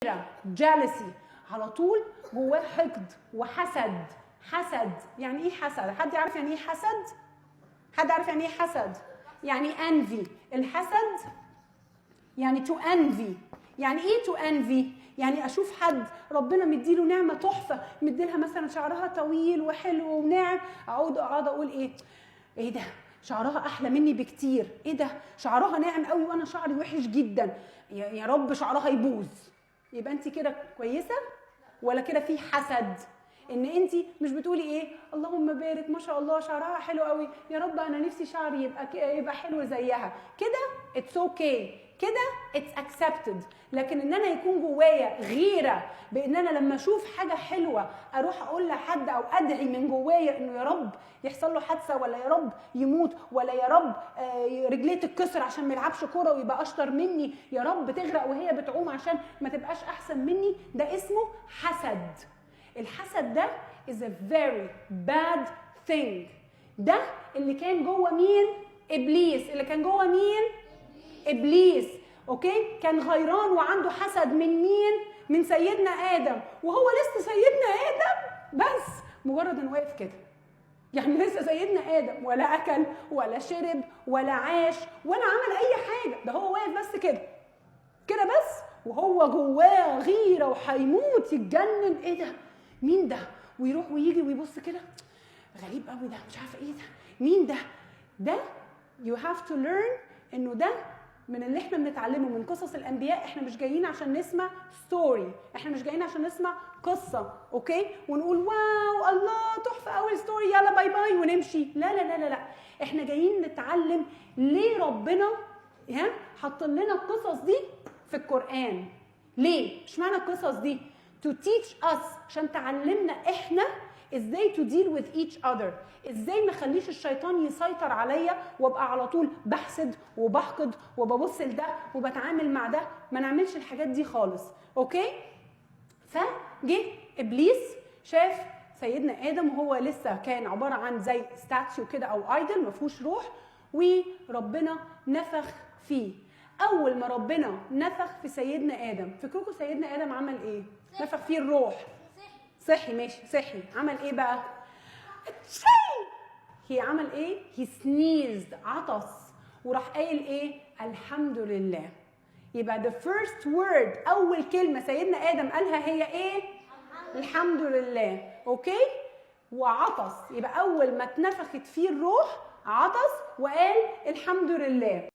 jealousy، على طول جواه حقد وحسد. حسد يعني ايه حسد؟ حد يعرف يعني ايه حسد؟ حد عارف يعني ايه حسد؟ يعني envy. الحسد يعني to envy. يعني ايه to envy؟ يعني اشوف حد ربنا مديله نعمه تحفه، مديلها مثلا شعرها طويل وحلو وناعم، اقعد اقول ايه ده شعرها احلى مني بكتير، ايه ده شعرها ناعم قوي وانا شعري وحش جدا، يا رب شعرها يبوظ. يبقى انت كده كويسه ولا كده في حسد؟ ان انت مش بتقولي ايه اللهم بارك ما شاء الله شعرها حلو قوي، يا رب انا نفسي شعري يبقى حلو زيها كده. اتس اوكي كده، اتس اكسبتد. لكن ان انا يكون جوايا غيره بان انا لما اشوف حاجه حلوه اروح اقول لحد او ادعي من جوايا انه يا رب يحصل له حادثه، ولا يا رب يموت، ولا يا رب رجليه تتكسر عشان ما يلعبش كوره ويبقى اشطر مني، يا رب تغرق وهي بتعوم عشان ما تبقاش احسن مني، ده اسمه حسد. الحسد ده is a very bad thing. ده اللي كان جوه مين؟ ابليس. اللي كان جوه مين؟ ابليس. اوكي، كان غيران وعنده حسد من مين؟ من سيدنا ادم. وهو لسه سيدنا ادم بس مجرد انه واقف كده، يعني لسه سيدنا ادم ولا اكل ولا شرب ولا عاش ولا عمل اي حاجه، ده هو واقف بس كده كده بس، وهو جواه غيره وهيموت يتجنن. ايه ده؟ مين ده؟ ويروح ويجي ويبص كده، غريب قوي ده، مش عارفه ايه ده، مين ده؟ ده you have to learn انه ده من اللي احنا بنتعلمه من قصص الانبياء. احنا مش جايين عشان نسمع ستوري، احنا مش جايين عشان نسمع قصه اوكي ونقول واو الله تحفه قوي ستوري يلا باي باي ونمشي. لا لا لا لا لا، احنا جايين نتعلم ليه ربنا حط لنا القصص دي في القرآن. ليه؟ اشمعنى القصص دي؟ to teach us، عشان تعلمنا احنا ازاي to deal with each other، ازاي ما اخليش الشيطان يسيطر عليا وابقى على طول بحسد وبحقد وببص لده وبتعامل مع ده. ما نعملش الحاجات دي خالص اوكي. فجه ابليس شاف سيدنا ادم وهو لسه كان عباره عن زي ستاتيو كده او ايدل ما فيهوش روح، وربنا نفخ فيه. اول ما ربنا نفخ في سيدنا ادم، فكركم سيدنا ادم عمل ايه؟ نفخ فيه الروح، صحي ماشي صحي، عمل ايه بقى؟ هي عمل ايه؟ هي سنيزد، عطس، وراح قايل ايه؟ الحمد لله. يبقى the first word، اول كلمه سيدنا ادم قالها هي ايه؟ الحمد لله اوكي. وعطس، يبقى اول ما اتنفخت فيه الروح عطس وقال الحمد لله.